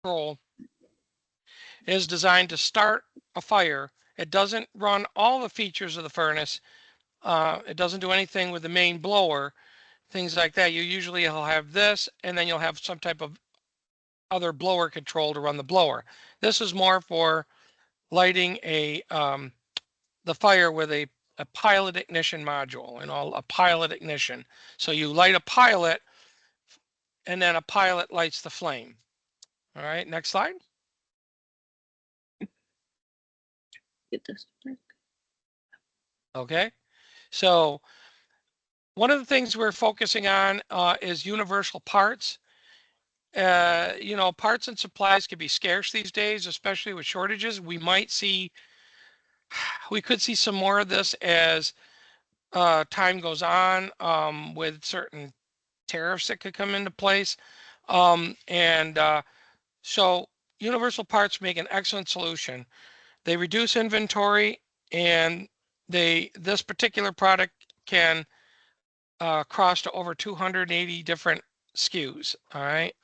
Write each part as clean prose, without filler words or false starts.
control is designed to start a fire. It doesn't run all the features of the furnace. It doesn't do anything with the main blower, things like that. You usually will have this, and then you'll have some type of other blower control to run the blower. This is more for lighting the fire with a pilot ignition module, and all a pilot ignition. So you light a pilot, and then a pilot lights the flame. All right, next slide. Get this. Okay, so one of the things we're focusing on is universal parts. You know, parts and supplies can be scarce these days, especially with shortages. We could see some more of this as time goes on with certain tariffs that could come into place. So universal parts make an excellent solution. They reduce inventory, and this particular product can cross to over 280 different SKUs. All right.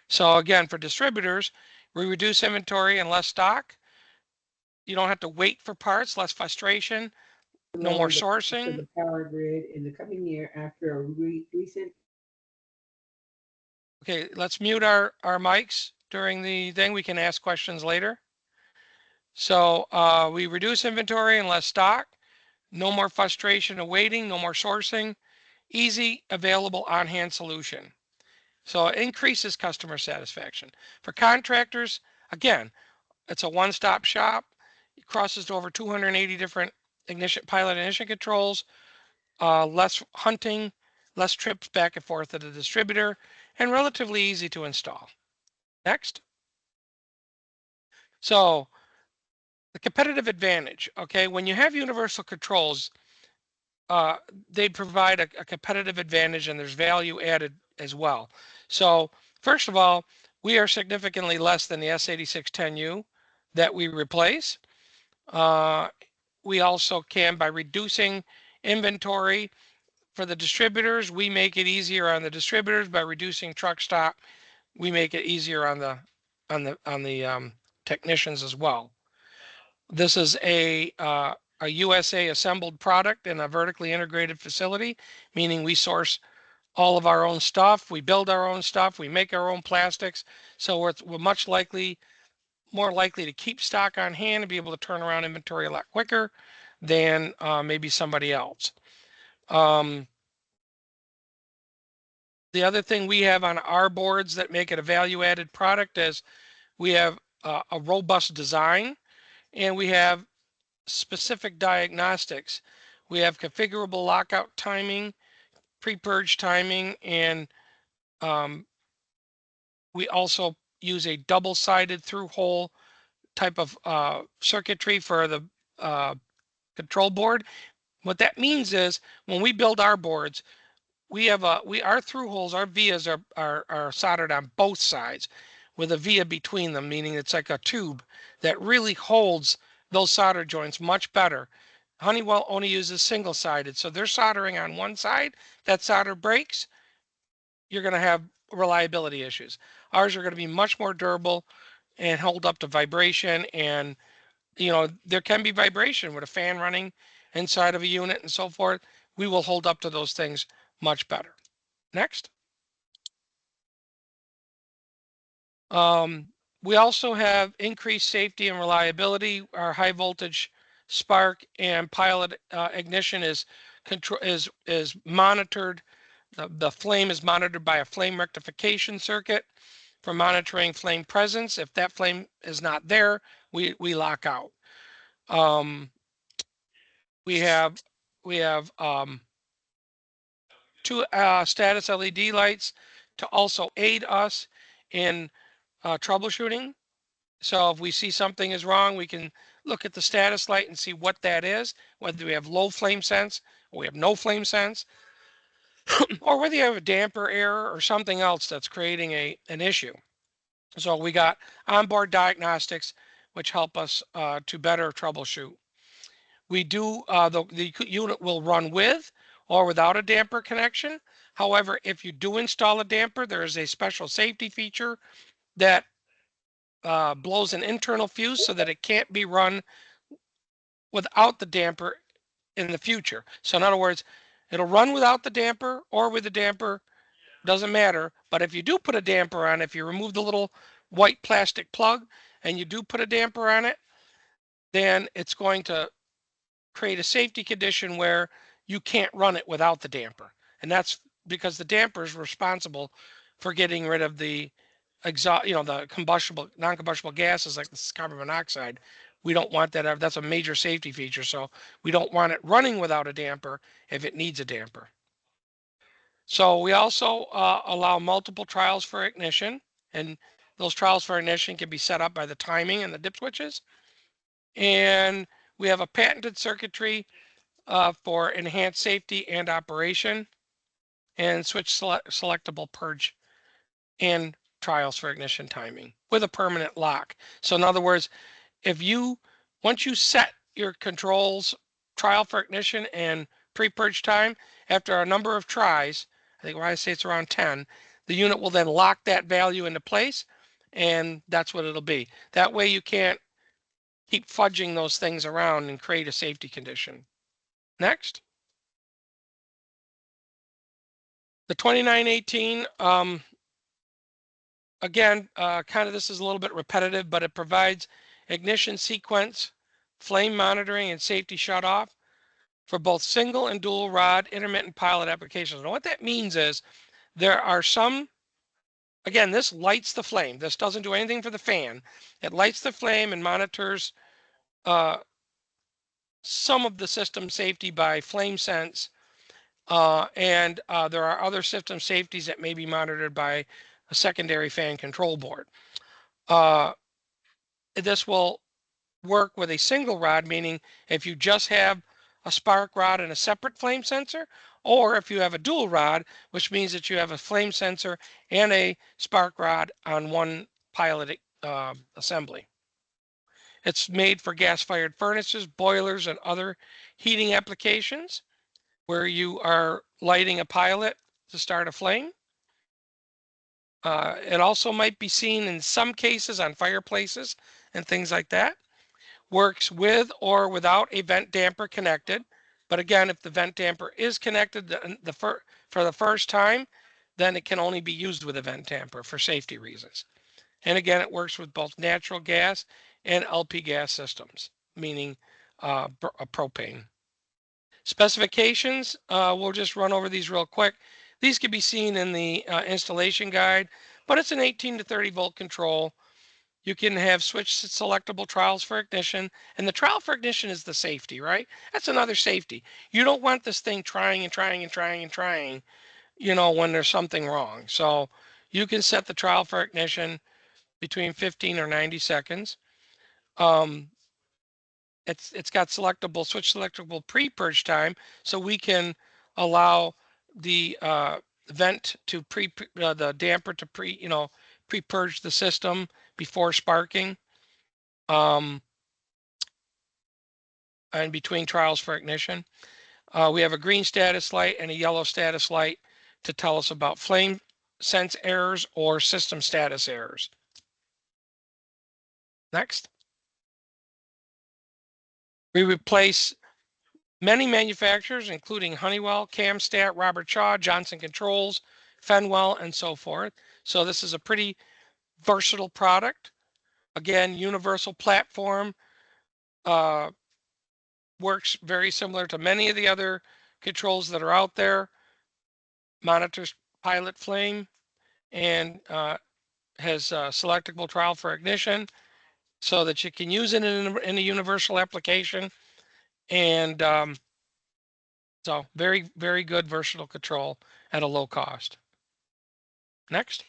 So again, for distributors, we reduce inventory and less stock. You don't have to wait for parts, less frustration, no more sourcing. The power grid in the coming year after a recent. Okay, let's mute our mics during the thing. We can ask questions later. So we reduce inventory and less stock, no more frustration of waiting, no more sourcing, easy, available, on-hand solution. So it increases customer satisfaction. For contractors, again, it's a one-stop shop. It crosses to over 280 different pilot ignition controls, less hunting, less trips back and forth to the distributor, and relatively easy to install. Next. So the competitive advantage, okay, when you have universal controls, they provide a competitive advantage, and there's value added as well. So first of all, we are significantly less than the S8610U that we replace. We also can, by reducing inventory for the distributors, we make it easier on the distributors. By reducing truck stop, we make it easier on the technicians as well. This is a USA assembled product in a vertically integrated facility, meaning we source all of our own stuff. We build our own stuff. We make our own plastics. So we're much more likely to keep stock on hand and be able to turn around inventory a lot quicker than maybe somebody else. The other thing we have on our boards that make it a value-added product is we have a robust design, and we have specific diagnostics. We have configurable lockout timing, pre-purge timing, and we also use a double-sided through-hole type of circuitry for the control board. What that means is when we build our boards, our through holes, our vias are soldered on both sides with a via between them, meaning it's like a tube that really holds those solder joints much better. Honeywell only uses single-sided, so they're soldering on one side. That solder breaks, you're going to have reliability issues. Ours are going to be much more durable and hold up to vibration, and there can be vibration with a fan running inside of a unit and so forth. We will hold up to those things much better. Next. We also have increased safety and reliability. Our high voltage spark and pilot ignition is monitored. The flame is monitored by a flame rectification circuit for monitoring flame presence. If that flame is not there, we lock out. We have two status LED lights to also aid us in troubleshooting. So if we see something is wrong, we can look at the status light and see what that is, whether we have low flame sense or we have no flame sense, or whether you have a damper error or something else that's creating an issue. So we got onboard diagnostics, which help us to better troubleshoot. We do, the unit will run with or without a damper connection. However, if you do install a damper, there is a special safety feature that blows an internal fuse so that it can't be run without the damper in the future. So in other words, it'll run without the damper or with the damper, doesn't matter. But if you do put a damper on, if you remove the little white plastic plug and you do put a damper on it, then it's going to create a safety condition where you can't run it without the damper. And that's because the damper is responsible for getting rid of the exhaust, the non-combustible gases like the carbon monoxide. We don't want that. That's a major safety feature. So we don't want it running without a damper if it needs a damper. So we also allow multiple trials for ignition, and those trials for ignition can be set up by the timing and the dip switches. And we have a patented circuitry for enhanced safety and operation, and switch selectable purge and trials for ignition timing with a permanent lock. So in other words, once you set your controls trial for ignition and pre-purge time, after a number of tries, I think I say it's around 10, the unit will then lock that value into place, and that's what it'll be. That way you can't keep fudging those things around and create a safety condition. Next. The 2918, again, kind of this is a little bit repetitive, but it provides ignition sequence, flame monitoring, and safety shutoff for both single and dual rod intermittent pilot applications. And what that means is there are some, again, this lights the flame. This doesn't do anything for the fan. It lights the flame and monitors some of the system safety by flame sense. And there are other system safeties that may be monitored by a secondary fan control board. This will work with a single rod, meaning if you just have a spark rod and a separate flame sensor, or if you have a dual rod, which means that you have a flame sensor and a spark rod on one pilot assembly. It's made for gas-fired furnaces, boilers, and other heating applications where you are lighting a pilot to start a flame. It also might be seen in some cases on fireplaces and things like that. Works with or without a vent damper connected. But again, if the vent damper is connected for the first time, then it can only be used with a vent damper for safety reasons. And again, it works with both natural gas and LP gas systems, meaning propane. Specifications, we'll just run over these real quick. These can be seen in the installation guide, but it's an 18 to 30 volt control. You can have switch selectable trials for ignition, and the trial for ignition is the safety, right? That's another safety. You don't want this thing trying and trying and trying and trying, when there's something wrong. So you can set the trial for ignition between 15 or 90 seconds. It's got switch selectable pre-purge time, so we can allow the vent to the damper to pre-purge the system before sparking, and between trials for ignition. We have a green status light and a yellow status light to tell us about flame sense errors or system status errors. Next. We replace many manufacturers, including Honeywell, Camstat, Robert Shaw, Johnson Controls, Fenwell, and so forth. So this is a pretty versatile product. Again, universal platform, works very similar to many of the other controls that are out there. Monitors pilot flame and has selectable trial for ignition so that you can use it in a universal application. And so very, very good versatile control at a low cost. Next.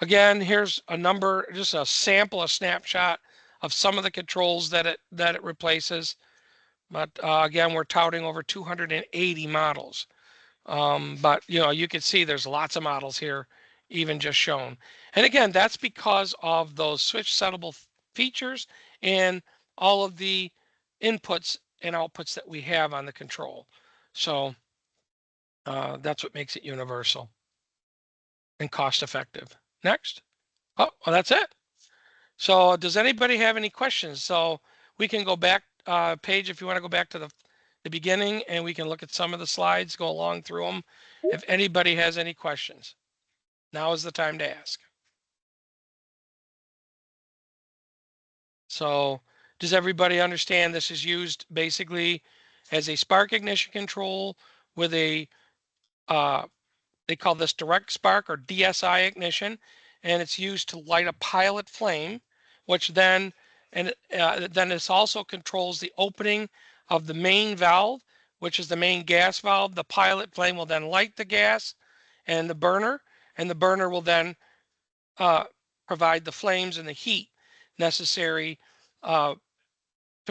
Again, here's a number, just a sample, a snapshot of some of the controls that it replaces. But again, we're touting over 280 models. But you can see there's lots of models here, even just shown. And again, that's because of those switch settable features and all of the inputs and outputs that we have on the control. So that's what makes it universal. and cost effective. Next. Oh, well, that's it. So does anybody have any questions? So we can go back Paige, if you want to go back to the beginning, and we can look at some of the slides, go along through them. If anybody has any questions, now is the time to ask. So does everybody understand this is used basically as a spark ignition control with a, they call this direct spark or DSI ignition, and it's used to light a pilot flame, which then, then this also controls the opening of the main valve, which is the main gas valve. The pilot flame will then light the gas and the burner will then provide the flames and the heat necessary to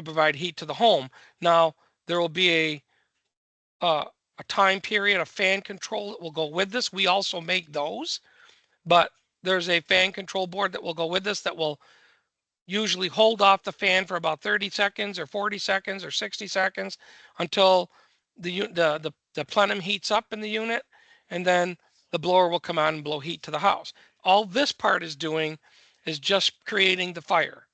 provide heat to the home. Now, there will be a time period, a fan control that will go with this. We also make those, but there's a fan control board that will go with this that will usually hold off the fan for about 30 seconds or 40 seconds or 60 seconds until the plenum heats up in the unit, and then the blower will come on and blow heat to the house. All this part is doing is just creating the fire.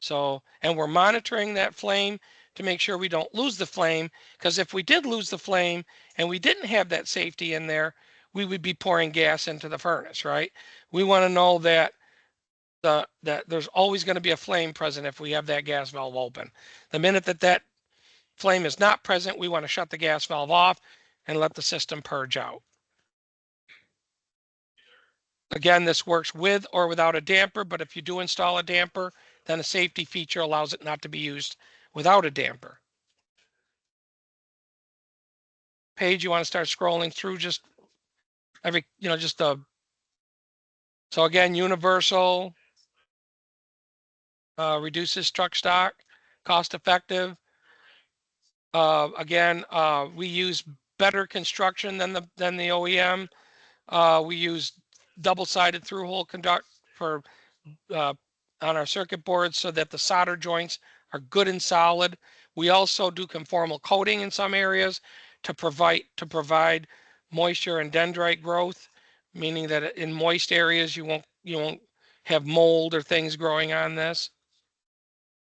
So, and we're monitoring that flame to make sure we don't lose the flame, because if we did lose the flame and we didn't have that safety in there, we would be pouring gas into the furnace, right? We want to know that that there's always going to be a flame present if we have that gas valve open. The minute that flame is not present, we want to shut the gas valve off and let the system purge out. Again, this works with or without a damper, but if you do install a damper, then a safety feature allows it not to be used without a damper. Paige, you want to start scrolling through just every, just the, so again, universal, reduces truck stock, cost effective. Again, we use better construction than the OEM. We use double-sided through-hole conduct for on our circuit boards so that the solder joints are good and solid. We also do conformal coating in some areas to provide moisture and dendrite growth, meaning that in moist areas you won't have mold or things growing on this.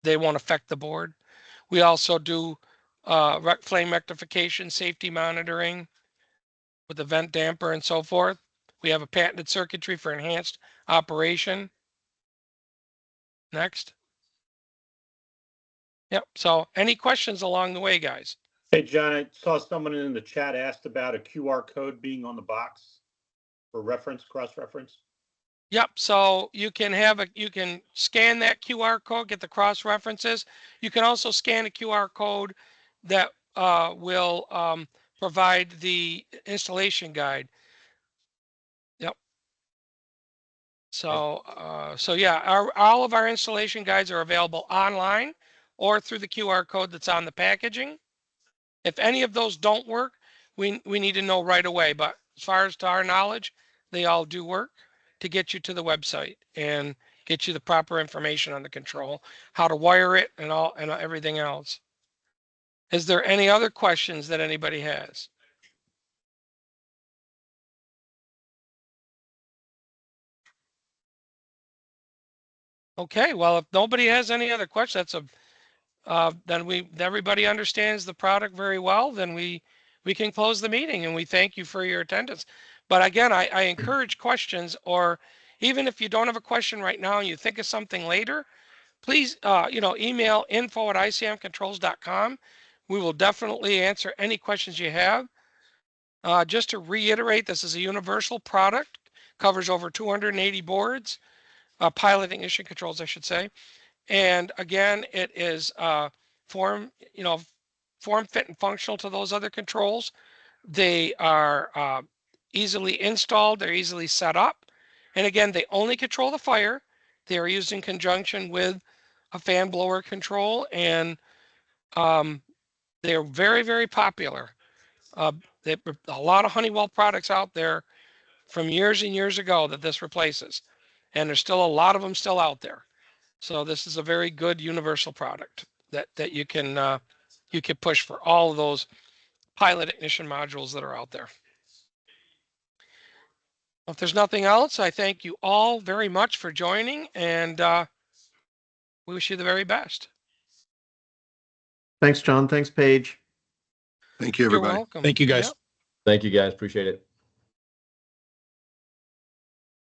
They won't affect the board. We also do flame rectification, safety monitoring with the vent damper and so forth. We have a patented circuitry for enhanced operation. Next. Yep. So any questions along the way, guys? Hey, John, I saw someone in the chat asked about a QR code being on the box for reference, cross-reference. Yep. So you can scan that QR code, get the cross references. You can also scan a QR code that will provide the installation guide. Yep. So so yeah, all of our installation guides are available online or through the QR code that's on the packaging. If any of those don't work, we need to know right away. But as far as to our knowledge, they all do work to get you to the website and get you the proper information on the control, how to wire it, and everything else. Is there any other questions that anybody has? Okay, well, if nobody has any other questions, that's then everybody understands the product very well, then we can close the meeting, and we thank you for your attendance. But again, I encourage questions, or even if you don't have a question right now and you think of something later, please email info@icmcontrols.com. We will definitely answer any questions you have. Just to reiterate, this is a universal product, covers over 280 boards, pilot ignition controls, I should say. And again, it is form, fit and functional to those other controls. They are easily installed. They're easily set up. And again, they only control the fire. They are used in conjunction with a fan blower control, and they are very, very popular. There are a lot of Honeywell products out there from years and years ago that this replaces, and there's still a lot of them still out there. So this is a very good universal product that you can push for all of those pilot ignition modules that are out there. If there's nothing else, I thank you all very much for joining, and we wish you the very best. Thanks, John. Thanks, Paige. Thank you, You're everybody. welcome. Thank you, guys. Yep. Thank you, guys. Appreciate it.